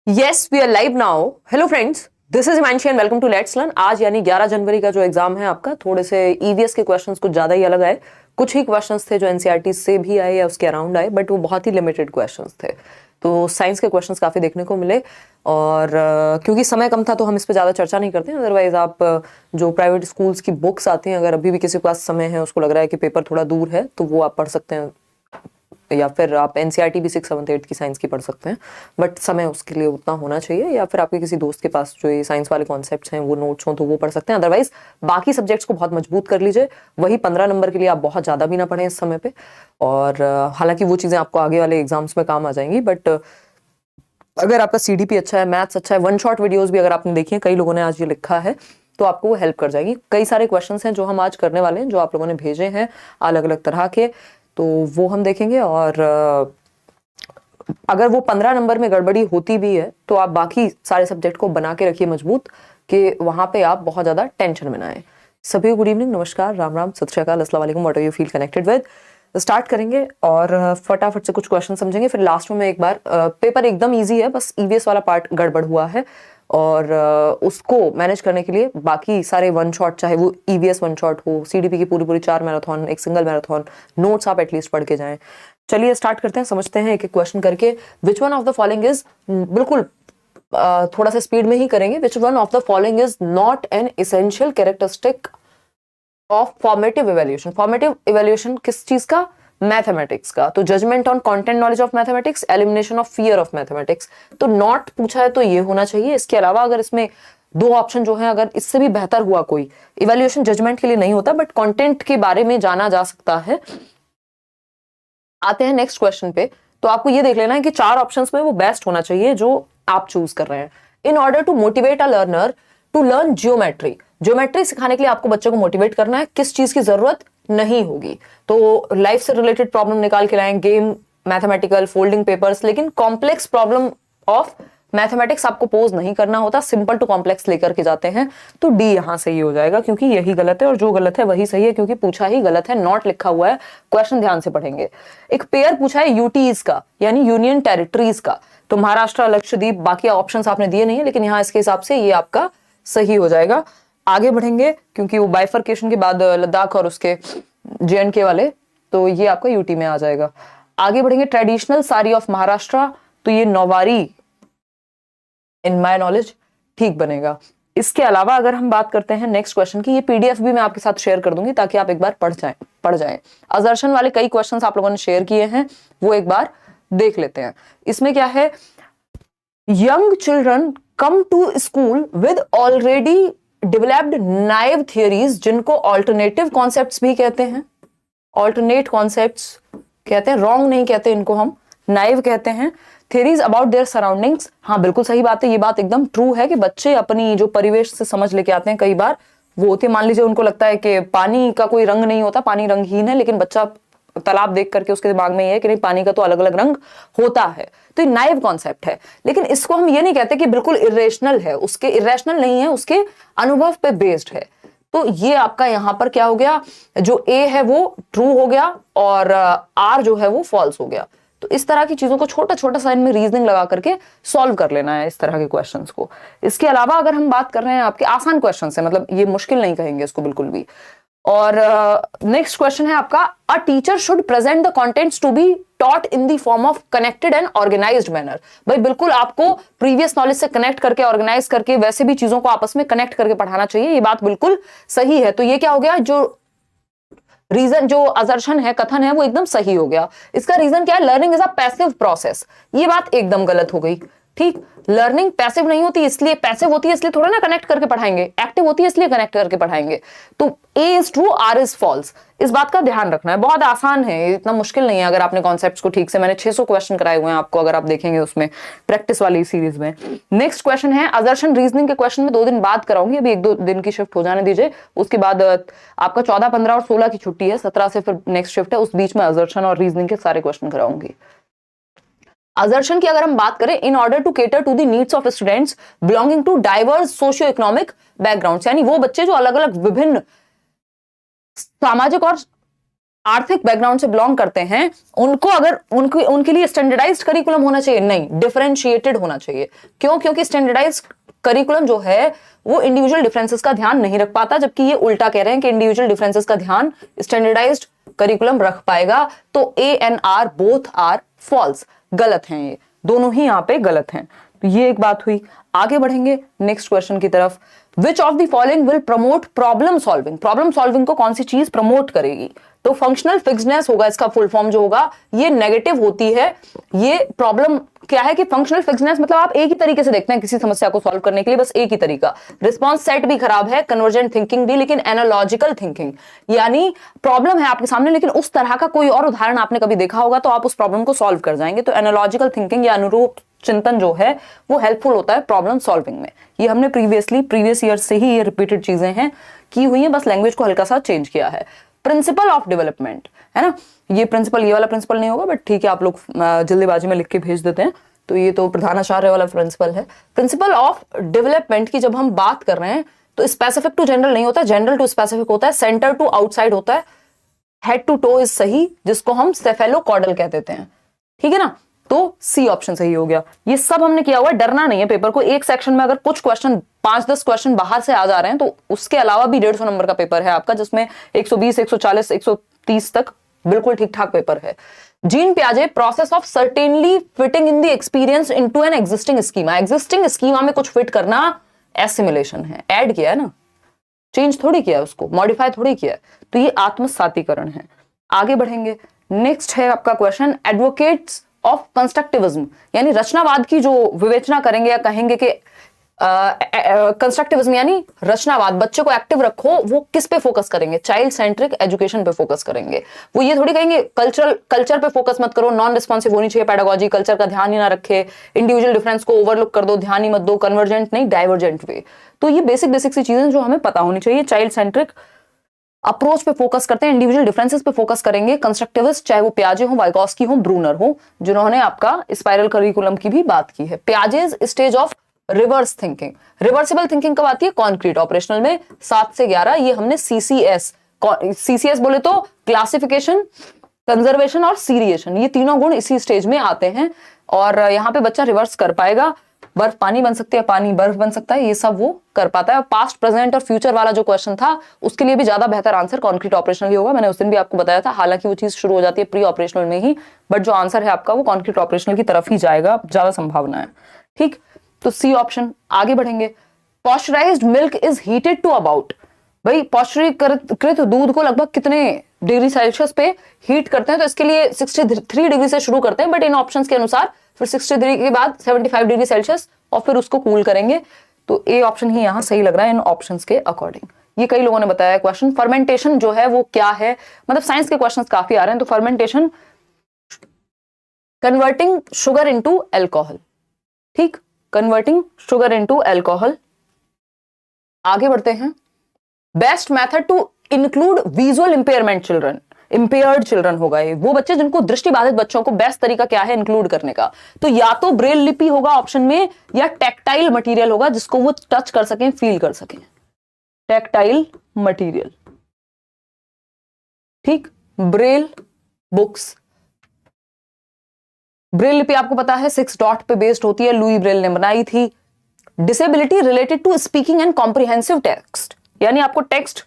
Yes, we are live now. Hello friends, this is Himanshi and welcome to Let's Learn. आज यानी 11 जनवरी का जो exam है आपका, थोड़े से ईवीएस के क्वेश्चंस कुछ ज्यादा ही अलग आए। कुछ ही क्वेश्चंस थे जो एनसीईआरटी से भी आए या उसके अराउंड आए, बट वो बहुत ही लिमिटेड क्वेश्चंस थे। तो साइंस के क्वेश्चंस काफी देखने को मिले और क्योंकि समय कम था तो हम इस पर ज्यादा चर्चा नहीं करते हैं। अदरवाइज आप जो प्राइवेट स्कूल्स की बुक्स आती हैं, अगर अभी भी किसी के पास समय है, उसको लग रहा है कि पेपर थोड़ा दूर है, तो वो आप पढ़ सकते हैं, या फिर आप एनसीईआरटी भी 6, 7, 8 की साइंस की पढ़ सकते हैं। बट समय उसके लिए उतना होना चाहिए, या फिर आपके किसी दोस्त के पास जो ये साइंस वाले कॉन्सेप्ट्स हैं वो नोट्स हों तो वो पढ़ सकते हैं। अदरवाइज बाकी सब्जेक्ट्स को बहुत मजबूत कर लीजिए। वही 15 नंबर के लिए आप बहुत ज़्यादा भी ना पढ़ें इस समय पे। और हालांकि वो चीज़ें आपको आगे वाले एग्जाम्स में काम आ जाएंगी, बट अगर आपका सीडीपी अच्छा है, मैथ्स अच्छा है, वन शॉट वीडियोस भी अगर आपने देखी है, कई लोगों ने आज ये लिखा है, तो आपको वो हेल्प कर जाएगी। कई सारे क्वेश्चंस हैं जो हम आज करने वाले हैं, जो आप लोगों ने भेजे हैं अलग अलग तरह के, तो वो हम देखेंगे। और अगर वो 15 नंबर में गड़बड़ी होती भी है तो आप बाकी सारे सब्जेक्ट को बना के रखिए मजबूत, कि वहां पे आप बहुत ज्यादा टेंशन में ना आए। सभी गुड इवनिंग, नमस्कार, राम राम, सत श्री अकाल, अस्सलाम वालेकुम, what are you feel connected with. Start करेंगे और फटाफट से कुछ क्वेश्चन समझेंगे, फिर लास्ट में एक बार पेपर एकदम इजी है, बस ईवीएस वाला पार्ट गड़बड़ हुआ है और उसको मैनेज करने के लिए बाकी सारे वन शॉट, चाहे वो ईवीएस वन शॉट हो, सीडीपी की पूरी 4 मैराथन, एक सिंगल मैराथन, नोट्स आप एटलीस्ट पढ़ के जाएं। चलिए स्टार्ट करते हैं, समझते हैं एक एक क्वेश्चन करके। Which one of the following is, बिल्कुल थोड़ा सा स्पीड में ही करेंगे। Which one of the following is not an essential characteristic of formative evaluation. Formative evaluation किस चीज का? मैथमेटिक्स का। तो judgement on content knowledge of mathematics, elimination of fear of mathematics. तो नॉट पूछा है तो ये होना चाहिए। इसके अलावा अगर इसमें दो ऑप्शन जो है, अगर इससे भी बेहतर हुआ कोई, इवैल्यूएशन जजमेंट के लिए नहीं होता बट कंटेंट के बारे में जाना जा सकता है। आते हैं नेक्स्ट क्वेश्चन पे। तो आपको ये देख लेना है कि 4 ऑप्शंस में वो बेस्ट होना चाहिए जो आप चूज कर रहे हैं। In order to motivate a learner to learn geometry, geometry सिखाने के लिए आपको बच्चे को मोटिवेट करना है। किस चीज की जरूरत नहीं होगी? तो लाइफ से रिलेटेड प्रॉब्लम निकाल के लाएं, गेम, मैथमेटिकल, फोल्डिंग पेपर्स, लेकिन कॉम्प्लेक्स प्रॉब्लम ऑफ मैथमेटिक्स आपको पोज नहीं करना होता, सिंपल टू कॉम्प्लेक्स लेकर के जाते हैं। तो डी यहां सही हो जाएगा, क्योंकि यही गलत है और जो गलत है वही सही है, क्योंकि पूछा ही गलत है, नॉट लिखा हुआ है। क्वेश्चन ध्यान से पढ़ेंगे। एक पेयर पूछा है यूटीज का, यानी यूनियन टेरिटरीज का। तो महाराष्ट्र, लक्षद्वीप, बाकी ऑप्शंस आपने दिए नहीं है, लेकिन यहां इसके हिसाब से ये आपका सही हो जाएगा। आगे बढ़ेंगे, क्योंकि वो बाइफर्केशन के बाद लद्दाख और उसके जेएंडके वाले, तो ये आपका यूटी में आ जाएगा। आगे बढ़ेंगे, ट्रेडिशनल साड़ी ऑफ महाराष्ट्र, तो ये नौवारी इन माय नॉलेज ठीक बनेगा। इसके अलावा अगर हम बात करते हैं नेक्स्ट क्वेश्चन की, ये पीडीएफ भी मैं आपके साथ शेयर कर दूंगी ताकि आप एक बार पढ़ जाएं। असर्शन वाले कई क्वेश्चंस आप लोगों ने शेयर किए हैं, वो एक बार देख लेते हैं। इसमें क्या है? Young children come to school with already developed naive theories, जिनको ऑल्टरनेटिव कॉन्सेप्ट्स भी कहते हैं। ऑल्टरनेट कॉन्सेप्ट्स कहते हैं, रॉन्ग नहीं कहते इनको, हम नाइव कहते हैं। थियरीज अबाउट देयर सराउंडिंग्स, हाँ बिल्कुल सही बात है, ये बात एकदम ट्रू है कि बच्चे अपनी जो परिवेश से समझ लेके आते हैं, कई बार वो होती है, मान लीजिए उनको लगता है कि पानी का कोई रंग नहीं होता, पानी रंगहीन है, लेकिन बच्चा तालाब देख करके उसके दिमाग में ये है कि नहीं, पानी का तो अलग अलग रंग होता है। तो ये नाइव कॉन्सेप्ट है, लेकिन इसको हम ये नहीं कहते कि बिल्कुल इरेशनल है, उसके इरेशनल नहीं है, उसके अनुभव पे बेस्ड है। तो ये आपका यहां पर क्या हो गया, जो ए है वो ट्रू हो गया और आर जो है वो फॉल्स हो गया। तो इस तरह की चीजों को छोटा छोटा सा इनमें रीजनिंग लगा करके सॉल्व कर लेना है, इस तरह के क्वेश्चंस को। इसके अलावा अगर हम बात कर रहे हैं, आपके आसान क्वेश्चंस है, मतलब ये मुश्किल नहीं कहेंगे इसको बिल्कुल भी। और नेक्स्ट क्वेश्चन है आपका, a teacher should present the contents to be taught in the form of connected and organised manner. भाई बिल्कुल आपको प्रीवियस नॉलेज से कनेक्ट करके, ऑर्गेनाइज करके, वैसे भी चीजों को आपस में कनेक्ट करके पढ़ाना चाहिए, ये बात बिल्कुल सही है। तो ये क्या हो गया, जो रीजन, जो असर्शन है, कथन है, वो एकदम सही हो गया। इसका रीजन क्या है? Learning is a passive process, ये बात एकदम गलत हो गई। ठीक, लर्निंग पैसिव नहीं होती, इसलिए पैसिव होती है इसलिए थोड़ा ना कनेक्ट करके पढ़ाएंगे, एक्टिव होती है इसलिए कनेक्ट करके पढ़ाएंगे। तो A is true, R is false, इस बात का ध्यान रखना है। बहुत आसान है, इतना मुश्किल नहीं है अगर आपने कॉन्सेप्ट्स को ठीक से, मैंने 600 क्वेश्चन कराए हुए हैं आपको, अगर आप देखेंगे उसमें प्रैक्टिस वाली सीरीज में। नेक्स्ट क्वेश्चन है, असर्शन रीजनिंग के क्वेश्चन में 2 दिन बाद कराऊंगी, अभी 1-2 दिन की शिफ्ट हो जाने दीजिए। उसके बाद आपका 14, 15 और 16 की छुट्टी है, 17 से फिर नेक्स्ट शिफ्ट है, उस बीच में असर्शन और रीजनिंग के सारे क्वेश्चन कराऊंगी। असर्शन की अगर हम बात करें, in order to cater to the needs of students belonging to diverse socio economic backgrounds, यानी वो बच्चे जो अलग अलग विभिन्न सामाजिक और आर्थिक बैकग्राउंड से बिलोंग करते हैं, उनको अगर उनके लिए स्टैंडर्डाइज्ड करिकुलम होना चाहिए, नहीं, डिफरेंशिएटेड होना चाहिए। क्यों? क्योंकि स्टैंडर्डाइज्ड करिकुलम जो है वो इंडिविजुअल डिफरेंसेस का ध्यान नहीं रख पाता, जबकि ये उल्टा कह रहे हैं कि इंडिविजुअल डिफरेंसेस का ध्यान स्टैंडर्डाइज्ड करिकुलम रख पाएगा। तो A and R both are false, गलत हैं, ये दोनों ही यहां पे गलत हैं। तो ये एक बात हुई। आगे बढ़ेंगे नेक्स्ट क्वेश्चन की तरफ। Which of the following will promote problem solving? Problem solving को कौन सी चीज प्रमोट करेगी? तो फंक्शनल फिक्सनेस होगा इसका फुल फॉर्म जो होगा, ये नेगेटिव होती है। ये प्रॉब्लम क्या है कि फंक्शनल फिक्सनेस मतलब आप एक ही तरीके से देखते हैं किसी समस्या को सॉल्व करने के लिए, बस एक ही तरीका। रिस्पॉन्स सेट भी खराब है, कन्वर्जेंट थिंकिंग भी, लेकिन एनालॉजिकल थिंकिंग, यानी प्रॉब्लम है आपके सामने लेकिन उस तरह का कोई और उदाहरण आपने कभी देखा होगा तो आप उस प्रॉब्लम को सॉल्व कर जाएंगे। तो एनालॉजिकल थिंकिंग या अनुरूप चिंतन जो है वो हेल्पफुल होता है प्रॉब्लम सॉल्विंग में। ये हमने प्रीवियस ईयर से ही ये रिपीटेड चीजें हैं की हुई हैं, बस लैंग्वेज को हल्का सा चेंज किया है। प्रिंसिपल ऑफ डेवलपमेंट है ना, ये प्रिंसिपल, ये वाला प्रिंसिपल नहीं होगा, बट ठीक है आप लोग जल्दीबाजी में लिख के भेज देते हैं, तो ये तो प्रधानाचार्य वाला प्रिंसिपल है। प्रिंसिपल ऑफ डेवलपमेंट की जब हम बात कर रहे हैं तो स्पेसिफिक टू जनरल नहीं होता, जनरल टू स्पेसिफिक होता है, सेंटर टू आउटसाइड होता है, हेड टू टो इज सही, जिसको हम सेफेलोकॉर्डल कह देते हैं, ठीक है ना। तो सी ऑप्शन सही हो गया। ये सब हमने किया हुआ, डरना नहीं है पेपर को। एक सेक्शन में अगर कुछ क्वेश्चन 5-10 क्वेश्चन बाहर से आ जा रहे हैं तो उसके अलावा भी 150 नंबर का पेपर है आपका, जिसमें 120, 140, 130 तक बिल्कुल ठीक ठाक पेपर है। जीन पियाजे, process of certainly fitting in the experience into an existing schema. Existing schema में कुछ फिट करना एसिमिलेशन है, ऐड किया है ना, चेंज थोड़ी किया है उसको, मॉडिफाई थोड़ी किया है, तो ये आत्मसातीकरण है। आगे बढ़ेंगे, नेक्स्ट है आपका क्वेश्चन, एडवोकेट्स ऑफ कंस्ट्रक्टिविज्म, यानी रचनावाद की जो विवेचना करेंगे या कहेंगे कि कंस्ट्रक्टिविज्म यानी रचनावाद, बच्चे को एक्टिव रखो, वो किस पे फोकस करेंगे? चाइल्ड सेंट्रिक एजुकेशन पे फोकस करेंगे। वो ये थोड़ी कहेंगे कल्चर पे फोकस मत करो, नॉन रिस्पॉन्सिव होनी चाहिए पेडागोजी, कल्चर का ध्यान ही ना रखे, इंडिविजुअल डिफरेंस को ओवरलुक कर दो, ध्यान ही मत दो, कन्वर्जेंट नहीं डाइवर्जेंट वे। तो ये बेसिक सी चीजें जो हमें पता होनी चाहिए। चाइल्ड सेंट्रिक अप्रोच पे फोकस करते हैं, इंडिविजुअल डिफरेंसेस पे फोकस करेंगे। कंस्ट्रक्टिविस्ट, चाहे वो पियाजे हो, वाइगॉस्की हो, ब्रूनर हो, जिन्होंने आपका स्पाइरल करिकुलम की भी बात की है। Piaget's stage of reverse thinking, reversible thinking कब आती है? कॉन्क्रीट ऑपरेशनल में 7 से 11, ये हमने सीसीएस बोले तो क्लासिफिकेशन, कंजर्वेशन और सीरिएशन, ये तीनों गुण इसी स्टेज में आते हैं। और यहाँ पे बच्चा रिवर्स कर पाएगा, बर्फ पानी बन सकती है, पानी बर्फ बन सकता है, ये सब वो कर पाता है। पास्ट, प्रेजेंट और फ्यूचर वाला जो क्वेश्चन था उसके लिए भी ज्यादा बेहतर आंसर कॉन्क्रीट ऑपरेशनल ही होगा। मैंने उस दिन भी आपको बताया था, हालांकि वो चीज शुरू हो जाती है प्री ऑपरेशनल में ही, बट जो आंसर है आपका वो कॉन्क्रीट ऑपरेशनल की तरफ ही जाएगा, ज्यादा संभावना है। ठीक, तो सी ऑप्शन। आगे बढ़ेंगे, pasteurized milk is heated to about, भाई पॉस्चरीकृत दूध को लगभग कितने डिग्री सेल्सियस पे हीट करते हैं? तो इसके लिए 63 डिग्री से शुरू करते हैं, बट इन ऑप्शंस के अनुसार फिर 60 डिग्री के बाद 75 डिग्री सेल्सियस और फिर उसको कूल करेंगे। तो ए ऑप्शन ही यहां सही लग रहा है इन ऑप्शंस के अकॉर्डिंग। ये कई लोगों ने बताया क्वेश्चन। फर्मेंटेशन जो है वो क्या है, मतलब साइंस के क्वेश्चंस काफी आ रहे हैं। तो fermentation, converting sugar into alcohol, ठीक, कन्वर्टिंग शुगर इनटू अल्कोहल। आगे बढ़ते हैं, best method to include visual impairment children, impaired children होगा ये, वो बच्चे जिनको दृष्टिबाधित बच्चों को बेस्ट तरीका क्या है इंक्लूड करने का? तो या तो ब्रेल लिपि होगा ऑप्शन में, या टैक्टाइल मटेरियल होगा जिसको वो टच कर सकें, फील कर सकें, टैक्टाइल मटेरियल, ठीक। ब्रेल बुक्स, ब्रेल लिपि आपको पता है 6 डॉट पे बेस्ड होती है, लुई ब्रेल ने बनाई थी। Disability related to speaking and comprehensive text, यानी आपको टेक्स्ट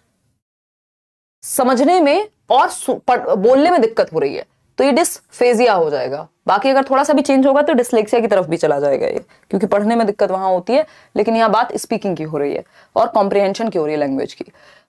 समझने में और बोलने में दिक्कत हो रही है तो ये डिस्फेजिया हो जाएगा। बाकी अगर थोड़ा सा भी चेंज होगा तो डिसलेक्सिया की तरफ भी चला जाएगा ये, क्योंकि पढ़ने में दिक्कत वहां होती है, लेकिन यहां बात स्पीकिंग की हो रही है और कॉम्प्रिहेंशन की हो रही है लैंग्वेज की।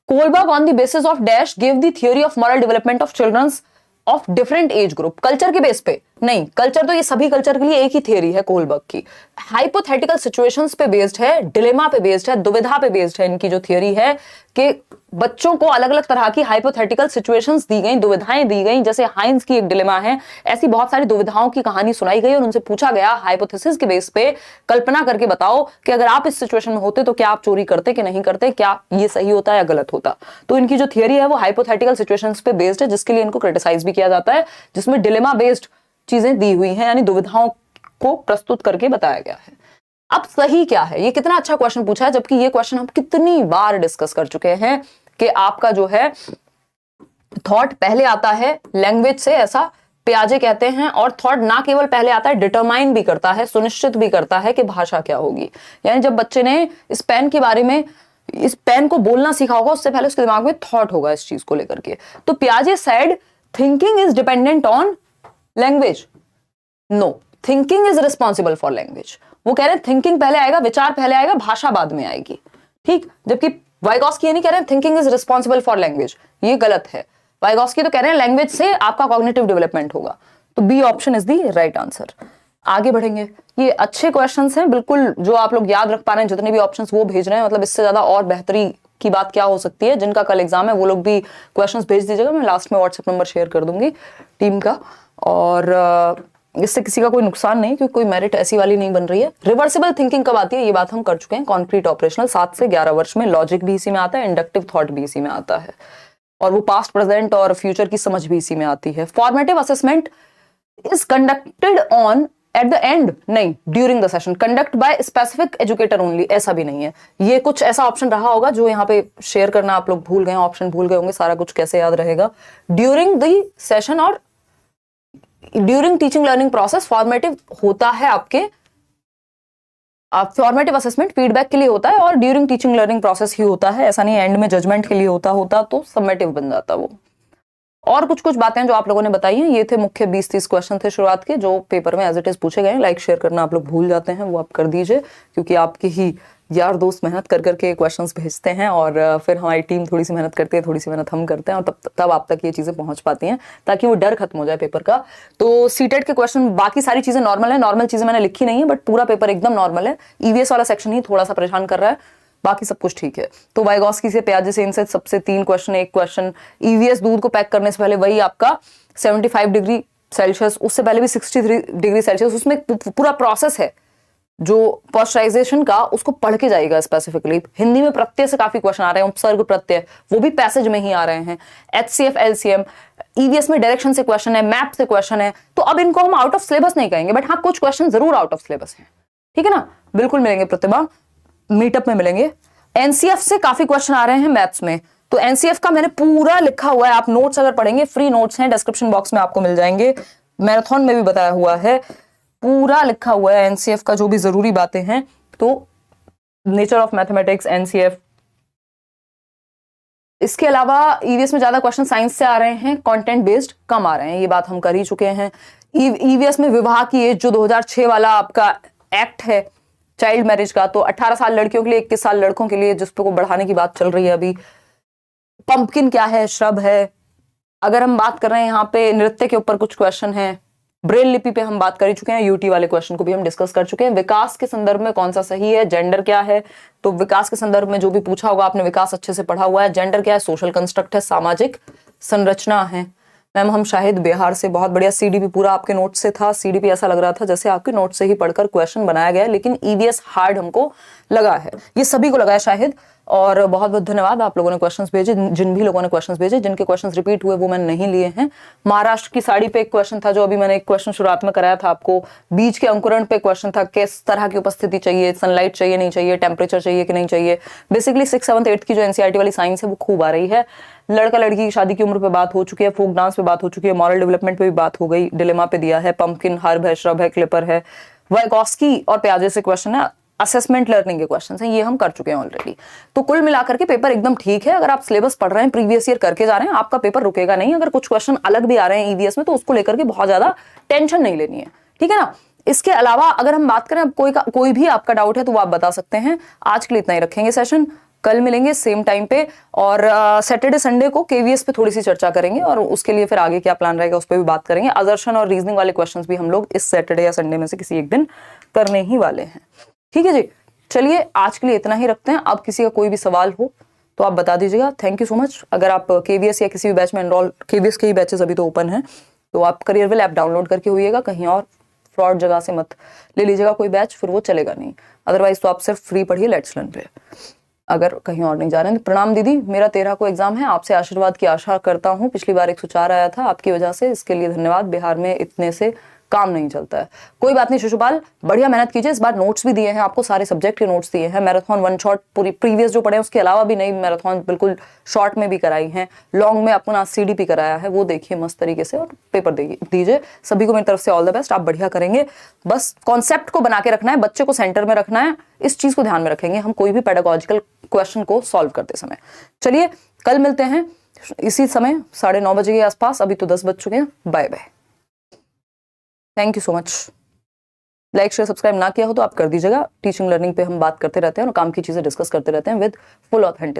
Kohlberg on the basis of dash give the theory of moral development of childrens of different age group, culture के बेस पे नहीं, कल्चर तो ये सभी कल्चर के लिए एक ही थियरी है कोलबर्ग की। हाइपोथेटिकल सिचुएशंस पे बेस्ड है, डिलेमा पे बेस्ड है, दुविधा पे बेस्ड है। इनकी जो थियरी है कि बच्चों को अलग अलग तरह की हाइपोथेटिकल सिचुएशंस दी गई, दुविधाएं दी गई, जैसे हाइंस की एक डिलेमा है, ऐसी बहुत सारी दुविधाओं की कहानी सुनाई गई और उनसे पूछा गया हाइपोथेसिस के बेस पे कल्पना करके बताओ कि अगर आप इस सिचुएशन में होते तो क्या आप चोरी करते कि नहीं करते, क्या ये सही होता या गलत होता। तो इनकी जो थियरी है वो हाइपोथेटिकल सिचुएशंस पे बेस्ड है, जिसके लिए इनको क्रिटिसाइज भी किया जाता है, जिसमें डिलेमा बेस्ड चीजें दी हुई हैं, यानी दुविधाओं को प्रस्तुत करके बताया गया है। अब सही क्या है, ये कितना अच्छा क्वेश्चन पूछा है, जबकि ये क्वेश्चन हम कितनी बार डिस्कस कर चुके हैं कि आपका जो है थॉट पहले आता है लैंग्वेज से, ऐसा पियाजे कहते हैं। और थॉट ना केवल पहले आता है, डिटरमाइन भी करता है, सुनिश्चित भी करता है कि भाषा क्या होगी। यानी जब बच्चे ने इस पेन के बारे में, इस पेन को बोलना सीखा होगा, उससे पहले उसके दिमाग में थॉट होगा इस चीज को लेकर के। तो पियाजे said thinking is dependent on language. No, thinking is responsible for language. वो कह रहे हैं थिंकिंग पहले आएगा, विचार पहले आएगा, भाषा बाद में आएगी। ठीक, जबकि वाइगॉस्की ये नहीं कह रहे हैं thinking is responsible for language, ये गलत है। वाइगॉस्की तो कह रहे हैं लैंग्वेज से आपका कॉग्निटिव डेवलपमेंट होगा। तो B option is the right answer. आगे बढ़ेंगे, ये अच्छे क्वेश्चंस हैं बिल्कुल, जो आप लोग याद रख पा रहे हैं, जितने भी ऑप्शंस वो भेज रहे हैं, मतलब इससे ज्यादा और बेहतरी की बात क्या हो सकती है। जिनका कल एग्जाम है वो लोग भी क्वेश्चंस भेज दीजिएगा, मैं लास्ट में व्हाट्सएप नंबर शेयर कर दूंगी टीम का। और इससे किसी का कोई नुकसान नहीं, क्योंकि कोई मेरिट ऐसी वाली नहीं बन रही है। रिवर्सिबल थिंकिंग कब आती है, ये बात हम कर चुके हैं। कॉन्क्रीट ऑपरेशनल 7 से 11 वर्ष में, लॉजिक भी इसी में आता है, इंडक्टिव थॉट भी इसी में आता है, और वो पास्ट, प्रेजेंट और फ्यूचर की समझ भी इसी में आती है। Formative assessment is conducted on at the end, नहीं, during the session, conduct by specific educator only, ऐसा भी नहीं है। ये कुछ ऐसा ऑप्शन रहा होगा जो यहाँ पे शेयर करना आप लोग भूल गए, ऑप्शन भूल गए होंगे, सारा कुछ कैसे याद रहेगा। ड्यूरिंग द सेशन और during teaching learning process formative होता है आपके, फॉर्मेटिव असेसमेंट फीडबैक के लिए होता है, और ड्यूरिंग टीचिंग लर्निंग प्रोसेस ही होता है, ऐसा नहीं एंड में जजमेंट के लिए होता तो समेटिव बन जाता वो। और कुछ बातें जो आप लोगों ने बताई हैं, ये थे मुख्य 20-30 क्वेश्चन थे शुरुआत के, जो पेपर में एज इट इज पूछे गए। लाइक शेयर करना आप लोग भूल जाते हैं, वो आप कर दीजिए, क्योंकि आपके ही यार दोस्त मेहनत कर करके क्वेश्चंस भेजते हैं, और फिर हमारी टीम थोड़ी सी मेहनत करती है, थोड़ी सी मेहनत हम करते हैं, और तब आप तक ये चीजें पहुंच पाती हैं, ताकि वो डर खत्म हो जाए पेपर का। तो सीटेट के क्वेश्चन, बाकी सारी चीजें नॉर्मल है, नॉर्मल चीजें मैंने लिखी नहीं है, बट पूरा पेपर एकदम नॉर्मल है। ईवीएस वाला सेक्शन ही थोड़ा सा परेशान कर रहा है, बाकी सब कुछ ठीक है। तो वाइगॉस्की से, पियाजे से, इनसे सबसे 3 क्वेश्चन, 1 क्वेश्चन। ईवीएस दूध को पैक करने से पहले वही आपका 75 डिग्री सेल्सियस, उससे पहले भी 63 डिग्री सेल्सियस, उसमें पूरा प्रोसेस है जो पॉस्चराइजेशन का, उसको पढ़ के जाएगा स्पेसिफिकली। हिंदी में प्रत्यय से काफी क्वेश्चन आ रहे हैं, उपसर्ग प्रत्यय, वो भी पैसेज में ही आ रहे हैं। HCF LCM, ईवीएस में डायरेक्शन से क्वेश्चन है, मैप से क्वेश्चन है। तो अब इनको हम आउट ऑफ सिलेबस नहीं कहेंगे, बट हाँ कुछ क्वेश्चन जरूर आउट ऑफ सिलेबस है, ठीक है ना। बिल्कुल मिलेंगे प्रतिभा, मीटअप में मिलेंगे। एनसीएफ से काफी क्वेश्चन आ रहे हैं मैथ्स में, तो एनसीएफ का मैंने पूरा लिखा हुआ है, आप नोट्स अगर पढ़ेंगे, फ्री नोट्स हैं, डिस्क्रिप्शन बॉक्स में आपको मिल जाएंगे, मैराथन में भी बताया हुआ है, पूरा लिखा हुआ है एनसीएफ का, जो भी जरूरी बातें हैं। तो नेचर ऑफ मैथमेटिक्स, एनसीएफ। इसके अलावा ईवीएस में ज्यादा क्वेश्चन साइंस से आ रहे हैं, कंटेंट बेस्ड कम आ रहे हैं, ये बात हम कर ही चुके हैं। ईवीएस में विवाह की एज, जो 2006 वाला आपका एक्ट है चाइल्ड मैरिज का, तो 18 साल लड़कियों के लिए, 21 साल लड़कों के लिए, जिसपे को बढ़ाने की बात चल रही है अभी। पंपकिन क्या है, श्रब है। अगर हम बात कर रहे हैं यहाँ पे नृत्य के ऊपर, कुछ क्वेश्चन है। ब्रेल लिपि पे हम बात कर चुके हैं, यूटी वाले क्वेश्चन को भी हम डिस्कस कर चुके हैं। विकास के संदर्भ में कौन सा सही है, जेंडर क्या है, तो विकास के संदर्भ में जो भी पूछा होगा आपने, विकास अच्छे से पढ़ा हुआ है। जेंडर क्या है, सोशल कंस्ट्रक्ट है, सामाजिक संरचना है। मैम हम शाहिद बिहार से, बहुत बढ़िया। सीडीपी पूरा आपके नोट से था, सीडीपी ऐसा लग रहा था जैसे आपके नोट से ही पढ़कर क्वेश्चन बनाया गया है, लेकिन ईवीएस हार्ड हमको लगा है, ये सभी को लगा है शाहिद। और बहुत बहुत धन्यवाद आप लोगों ने क्वेश्चंस भेजे, जिन भी लोगों ने क्वेश्चंस भेजे। जिनके क्वेश्चंस रिपीट हुए वो मैंने नहीं लिए हैं। महाराष्ट्र की साड़ी पे एक क्वेश्चन था, जो अभी मैंने एक क्वेश्चन शुरुआत में कराया था आपको। बीज के अंकुरण पे क्वेश्चन था, किस तरह की उपस्थिति चाहिए, सनलाइट चाहिए नहीं चाहिए, टेम्परेचर चाहिए कि नहीं चाहिए। बेसिकली 6th 7th 8th की जो एनसीईआरटी वाली साइंस है वो खूब आ रही है। लड़का लड़की की शादी की उम्र पे बात हो चुकी है, फोक डांस पे बात हो चुकी है, मॉरल डेवलपमेंट पे भी बात हो गई, डिलेमा पे दिया है, पंपकिन, हर्ब है, श्रब है, क्लिपर है। वाइगॉस्की और पियाजे से क्वेश्चन है, असेसमेंट लर्निंग के क्वेश्चंस हैं, ये हम कर चुके हैं ऑलरेडी। तो कुल मिलाकर के पेपर एकदम ठीक है। अगर आप सिलेबस पढ़ रहे हैं, प्रीवियस ईयर करके जा रहे हैं, आपका पेपर रुकेगा नहीं। अगर कुछ क्वेश्चन अलग भी आ रहे हैं ईवीएस में, तो उसको लेकर के बहुत ज्यादा टेंशन नहीं लेनी है, ठीक है ना। इसके अलावा अगर हम बात करें, कोई भी आपका डाउट है तो वो आप बता सकते हैं। आज के लिए इतना ही रखेंगे सेशन, कल मिलेंगे सेम टाइम पे, और सैटरडे संडे को केवीएस पे थोड़ी सी चर्चा करेंगे, और उसके लिए फिर आगे क्या प्लान रहेगा उस पर भी बात करेंगे। असर्शन और रीजनिंग वाले क्वेश्चंस भी हम लोग इस सैटरडे या संडे में से किसी एक दिन करने ही वाले हैं, ठीक है जी। चलिए आज के लिए इतना ही रखते हैं। अब किसी का कोई भी सवाल हो तो आप बता दीजिएगा। Thank you so much. अगर आप केवीएस या किसी भी बैच में एनरोल, केवीएस के ही बैचेस अभी तो ओपन है, तो आप करियरविल ऐप डाउनलोड करके होइएगा, कहीं और फ्रॉड जगह से मत ले लीजिएगा कोई बैच, फिर वो चलेगा नहीं। अदरवाइज तो आप सिर्फ फ्री पढ़िए लेट्स लर्न पे, अगर कहीं और नहीं जा रहे हैं। प्रणाम दीदी, मेरा 13 को एग्जाम है, आपसे आशीर्वाद की आशा करता हूँ। पिछली बार 104 आया था आपकी वजह से, इसके लिए धन्यवाद। बिहार में इतने से काम नहीं चलता है। कोई बात नहीं शिशुपाल, बढ़िया मेहनत कीजिए। इस बार नोट्स भी दिए हैं आपको, सारे सब्जेक्ट के नोट्स दिए हैं। मैराथन वन शॉट पूरी प्रीवियस जो पढ़े उसके अलावा भी नई मैराथन बिल्कुल शॉर्ट में भी कराई है, लॉन्ग में अपना CDP कराया है, वो देखिए मस्त तरीके से और पेपर दीजिए। सभी को मेरी तरफ से ऑल द बेस्ट, आप बढ़िया करेंगे। बस कॉन्सेप्ट को बना के रखना है, बच्चे को सेंटर में रखना है, इस चीज को ध्यान में रखेंगे हम कोई भी पेडागोजिकल क्वेश्चन को सॉल्व करते समय। चलिए कल मिलते हैं इसी समय 9:30 बजे के आसपास। अभी तो 10 बज चुके हैं। Bye bye, thank you so much. Like share subscribe ना किया हो तो आप कर दीजिएगा। टीचिंग लर्निंग पे हम बात करते रहते हैं और काम की चीजें डिस्कस करते रहते हैं विद फुल ऑथेंटिसिटी।